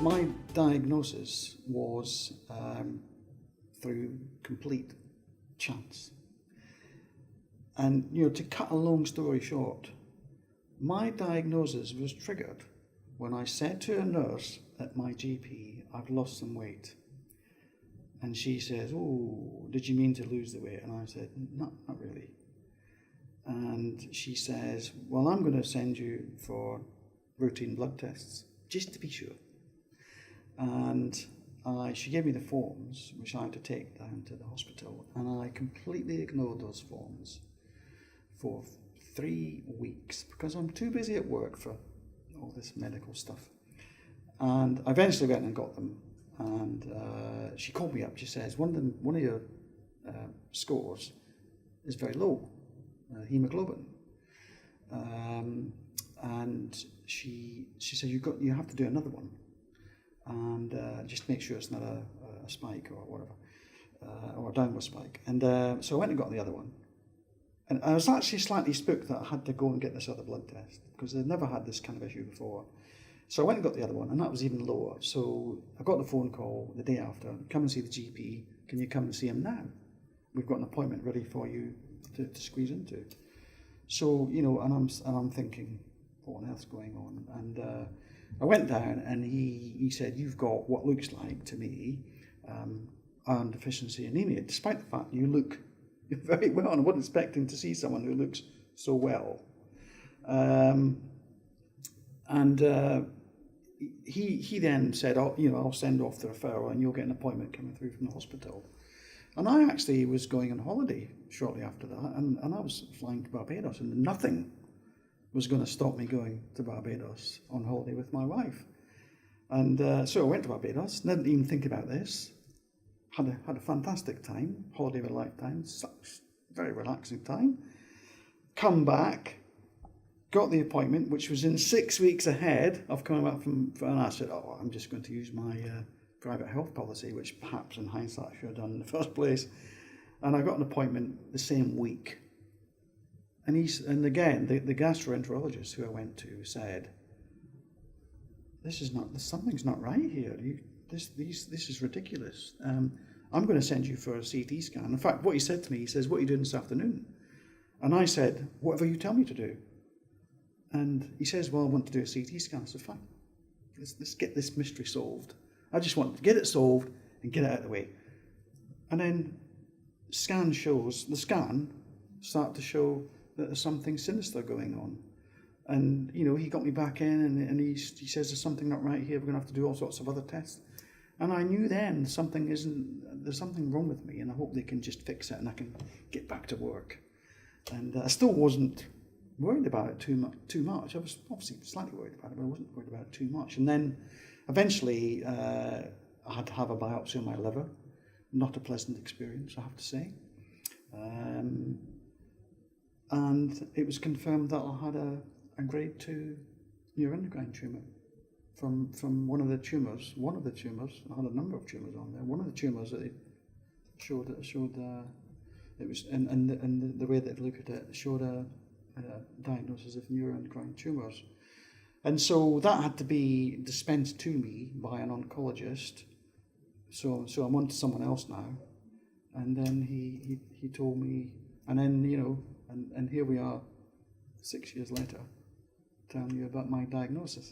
My diagnosis was through complete chance. And, to cut a long story short, my diagnosis was triggered when I said to a nurse at my GP, I've lost some weight. And she says, oh, did you mean to lose the weight? And I said, not really. And she says, well, I'm going to send you for routine blood tests, just to be sure. And she gave me the forms, which I had to take down to the hospital, and I completely ignored those forms for 3 weeks because I'm too busy at work for all this medical stuff. And I eventually went and got them, and she called me up. She says, one of your scores is very low, hemoglobin. And she said, you have to do another one, and just make sure it's not a spike or whatever, or a downward spike. And so I went and got the other one. And I was actually slightly spooked that I had to go and get this other blood test because I'd never had this kind of issue before. So I went and got the other one, and that was even lower. So I got the phone call the day after, come and see the GP, can you come and see him now? We've got an appointment ready for you to squeeze into. So, and I'm thinking, what on earth's going on? And I went down, and he said, you've got what looks like to me iron deficiency anemia, despite the fact you look very well, and I wasn't expecting to see someone who looks so well. He then said, I'll send off the referral and you'll get an appointment coming through from the hospital. And I actually was going on holiday shortly after that, and I was flying to Barbados, and nothing was going to stop me going to Barbados on holiday with my wife. And so I went to Barbados, didn't even think about this, had a fantastic time, holiday of a lifetime, such very relaxing time. Come back, got the appointment, which was in 6 weeks ahead of coming back from, and I said, I'm just going to use my private health policy, which perhaps in hindsight I should have done in the first place. And I got an appointment the same week. And again, the gastroenterologist who I went to said, something's not right here. This is ridiculous. I'm going to send you for a CT scan. In fact, what he said to me, he says, what are you doing this afternoon? And I said, whatever you tell me to do. And he says, well, I want to do a CT scan. I said, fine, let's get this mystery solved. I just want to get it solved and get it out of the way. And then the scan started to show that there's something sinister going on. And, he got me back in, and he says, there's something not right here. We're going to have to do all sorts of other tests. And I knew then there's something wrong with me, and I hope they can just fix it and I can get back to work. And I still wasn't worried about it too much. I was obviously slightly worried about it, but I wasn't worried about it too much. And then eventually I had to have a biopsy on my liver. Not a pleasant experience, I have to say. And it was confirmed that I had a grade 2 neuroendocrine tumour from one of the tumours. I had a number of tumours on there. One of the tumours that it showed it was, and the way that it looked at it showed a diagnosis of neuroendocrine tumours. And so that had to be dispensed to me by an oncologist. So I'm on to someone else now. And then he told me, and then, and here we are 6 years later, telling you about my diagnosis.